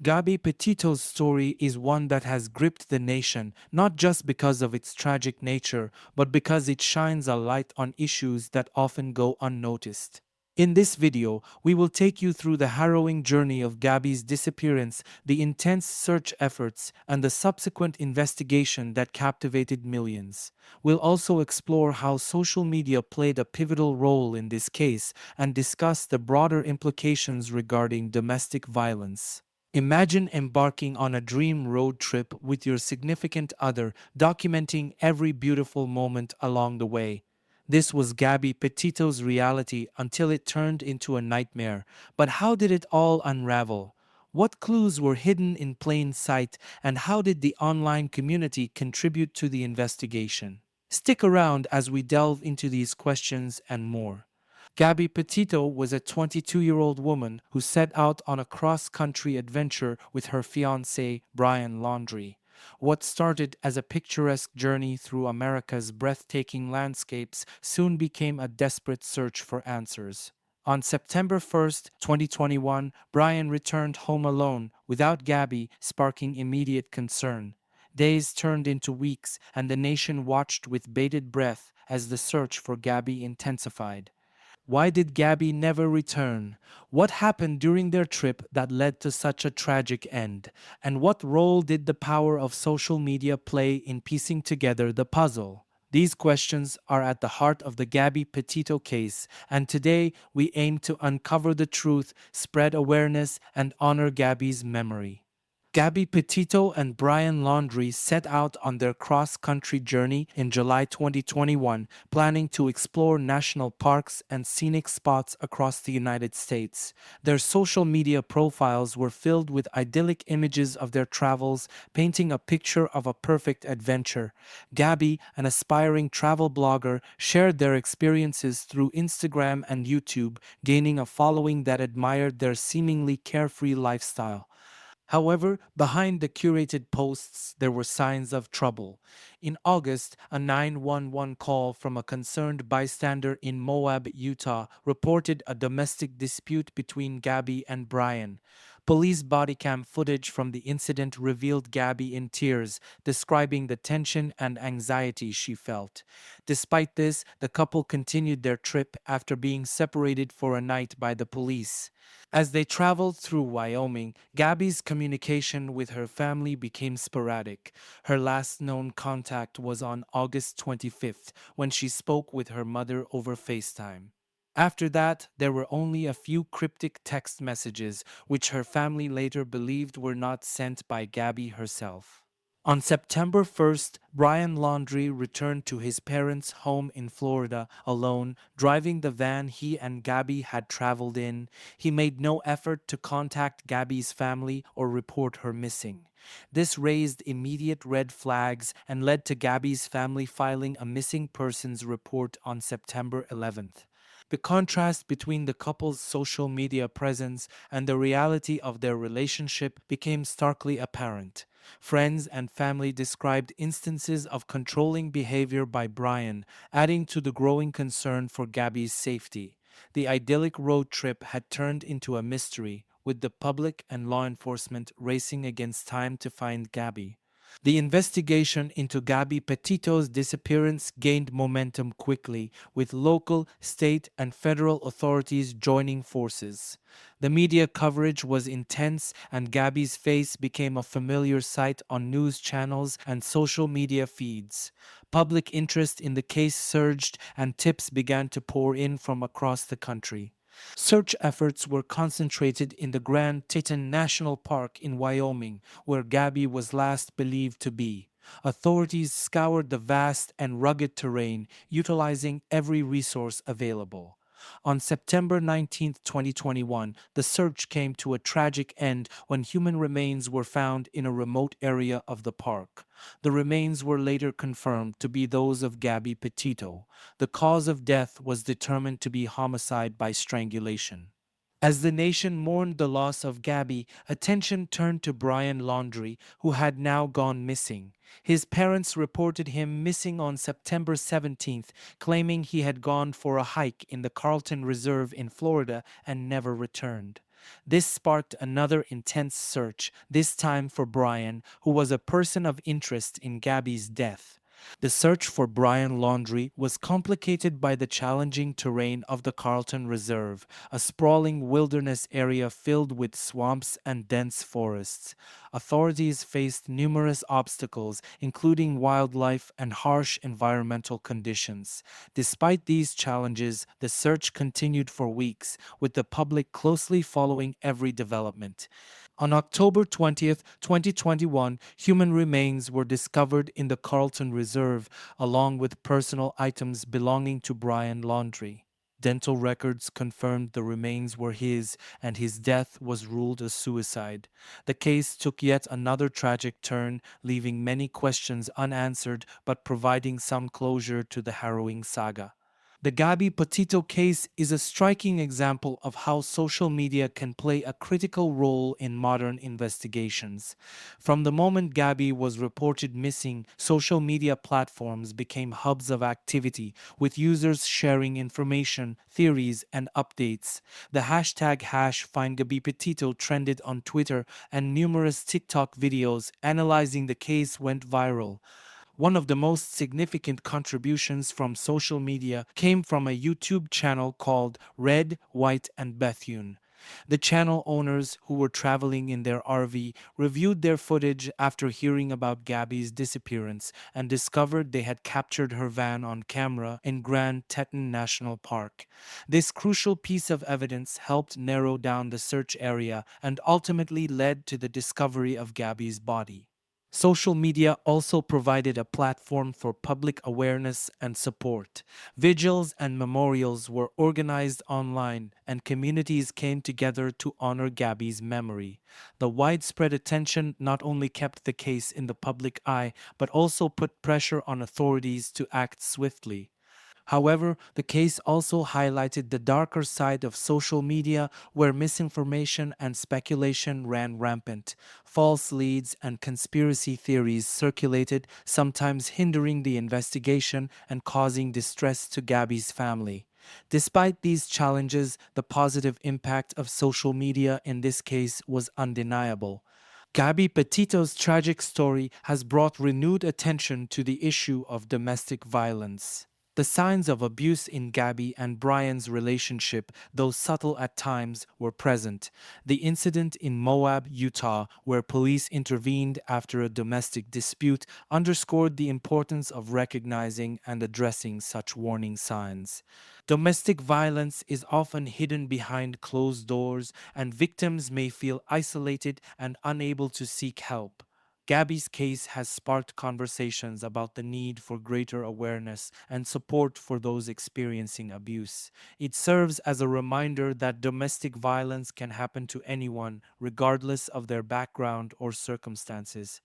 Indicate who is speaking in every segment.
Speaker 1: Gabby Petito's story is one that has gripped the nation, not just because of its tragic nature, but because it shines a light on issues that often go unnoticed. In this video, we will take you through the harrowing journey of Gabby's disappearance, the intense search efforts, and the subsequent investigation that captivated millions. We'll also explore how social media played a pivotal role in this case and discuss the broader implications regarding domestic violence. Imagine embarking on a dream road trip with your significant other, documenting every beautiful moment along the way. This was Gabby Petito's reality until it turned into a nightmare. But how did it all unravel? What clues were hidden in plain sight, and how did the online community contribute to the investigation? Stick around as we delve into these questions and more. Gabby Petito was a 22-year-old woman who set out on a cross-country adventure with her fiancé, Brian Laundrie. What started as a picturesque journey through America's breathtaking landscapes soon became a desperate search for answers. On September 1st, 2021, Brian returned home alone, without Gabby, sparking immediate concern. Days turned into weeks, and the nation watched with bated breath as the search for Gabby intensified. Why did Gabby never return? What happened during their trip that led to such a tragic end? And what role did the power of social media play in piecing together the puzzle? These questions are at the heart of the Gabby Petito case, and today we aim to uncover the truth, spread awareness, and honor Gabby's memory. Gabby Petito and Brian Laundrie set out on their cross-country journey in July 2021, planning to explore national parks and scenic spots across the United States. Their social media profiles were filled with idyllic images of their travels, painting a picture of a perfect adventure. Gabby, an aspiring travel blogger, shared their experiences through Instagram and YouTube, gaining a following that admired their seemingly carefree lifestyle. However, behind the curated posts, there were signs of trouble. In August, a 911 call from a concerned bystander in Moab, Utah, reported a domestic dispute between Gabby and Brian. Police body cam footage from the incident revealed Gabby in tears, describing the tension and anxiety she felt. Despite this, the couple continued their trip after being separated for a night by the police. As they traveled through Wyoming, Gabby's communication with her family became sporadic. Her last known contact was on August 25th, when she spoke with her mother over FaceTime. After that, there were only a few cryptic text messages, which her family later believed were not sent by Gabby herself. On September 1st, Brian Laundrie returned to his parents' home in Florida alone, driving the van he and Gabby had traveled in. He made no effort to contact Gabby's family or report her missing. This raised immediate red flags and led to Gabby's family filing a missing persons report on September 11th. The contrast between the couple's social media presence and the reality of their relationship became starkly apparent. Friends and family described instances of controlling behavior by Brian, adding to the growing concern for Gabby's safety. The idyllic road trip had turned into a mystery, with the public and law enforcement racing against time to find Gabby. The investigation into Gabby Petito's disappearance gained momentum quickly, with local, state, and federal authorities joining forces. The media coverage was intense, and Gabby's face became a familiar sight on news channels and social media feeds. Public interest in the case surged, and tips began to pour in from across the country. Search efforts were concentrated in the Grand Teton National Park in Wyoming, where Gabby was last believed to be. Authorities scoured the vast and rugged terrain, utilizing every resource available. On September 19, 2021, the search came to a tragic end when human remains were found in a remote area of the park. The remains were later confirmed to be those of Gabby Petito. The cause of death was determined to be homicide by strangulation. As the nation mourned the loss of Gabby, attention turned to Brian Laundrie, who had now gone missing. His parents reported him missing on September 17th, claiming he had gone for a hike in the Carlton Reserve in Florida and never returned. This sparked another intense search, this time for Brian, who was a person of interest in Gabby's death. The search for Brian Laundrie was complicated by the challenging terrain of the Carlton Reserve, a sprawling wilderness area filled with swamps and dense forests. Authorities faced numerous obstacles, including wildlife and harsh environmental conditions. Despite these challenges, the search continued for weeks, with the public closely following every development. On October 20th, 2021, human remains were discovered in the Carlton Reserve, along with personal items belonging to Brian Laundrie. Dental records confirmed the remains were his, and his death was ruled a suicide. The case took yet another tragic turn, leaving many questions unanswered but providing some closure to the harrowing saga. The Gabby Petito case is a striking example of how social media can play a critical role in modern investigations. From the moment Gabby was reported missing, social media platforms became hubs of activity, with users sharing information, theories, and updates. The hashtag #FindGabbyPetito trended on Twitter, and numerous TikTok videos analyzing the case went viral. One of the most significant contributions from social media came from a YouTube channel called Red, White, and Bethune. The channel owners, who were traveling in their RV, reviewed their footage after hearing about Gabby's disappearance and discovered they had captured her van on camera in Grand Teton National Park. This crucial piece of evidence helped narrow down the search area and ultimately led to the discovery of Gabby's body. Social media also provided a platform for public awareness and support. Vigils and memorials were organized online, and communities came together to honor Gabby's memory. The widespread attention not only kept the case in the public eye, but also put pressure on authorities to act swiftly. However, the case also highlighted the darker side of social media where misinformation and speculation ran rampant. False leads and conspiracy theories circulated, sometimes hindering the investigation and causing distress to Gabby's family. Despite these challenges, the positive impact of social media in this case was undeniable. Gabby Petito's tragic story has brought renewed attention to the issue of domestic violence. The signs of abuse in Gabby and Brian's relationship, though subtle at times, were present. The incident in Moab, Utah, where police intervened after a domestic dispute, underscored the importance of recognizing and addressing such warning signs. Domestic violence is often hidden behind closed doors, and victims may feel isolated and unable to seek help. Gabby's case has sparked conversations about the need for greater awareness and support for those experiencing abuse. It serves as a reminder that domestic violence can happen to anyone, regardless of their background or circumstances.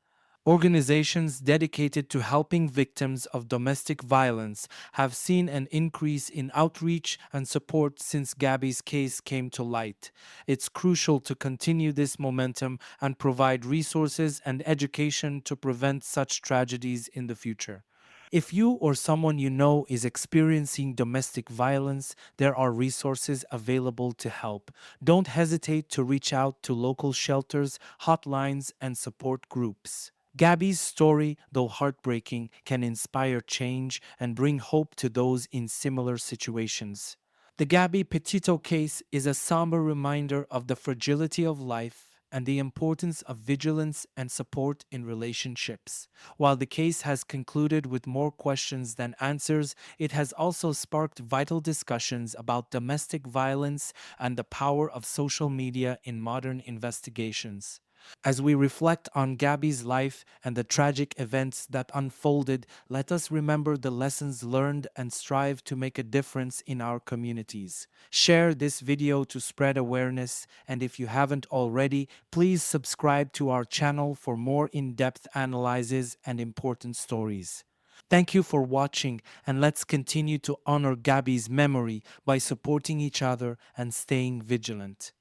Speaker 1: Organizations dedicated to helping victims of domestic violence have seen an increase in outreach and support since Gabby's case came to light. It's crucial to continue this momentum and provide resources and education to prevent such tragedies in the future. If you or someone you know is experiencing domestic violence, there are resources available to help. Don't hesitate to reach out to local shelters, hotlines, and support groups. Gabby's story, though heartbreaking, can inspire change and bring hope to those in similar situations. The Gabby Petito case is a somber reminder of the fragility of life and the importance of vigilance and support in relationships. While the case has concluded with more questions than answers, it has also sparked vital discussions about domestic violence and the power of social media in modern investigations. As we reflect on Gabby's life and the tragic events that unfolded, let us remember the lessons learned and strive to make a difference in our communities. Share this video to spread awareness, and if you haven't already, please subscribe to our channel for more in-depth analyses and important stories. Thank you for watching, and let's continue to honor Gabby's memory by supporting each other and staying vigilant.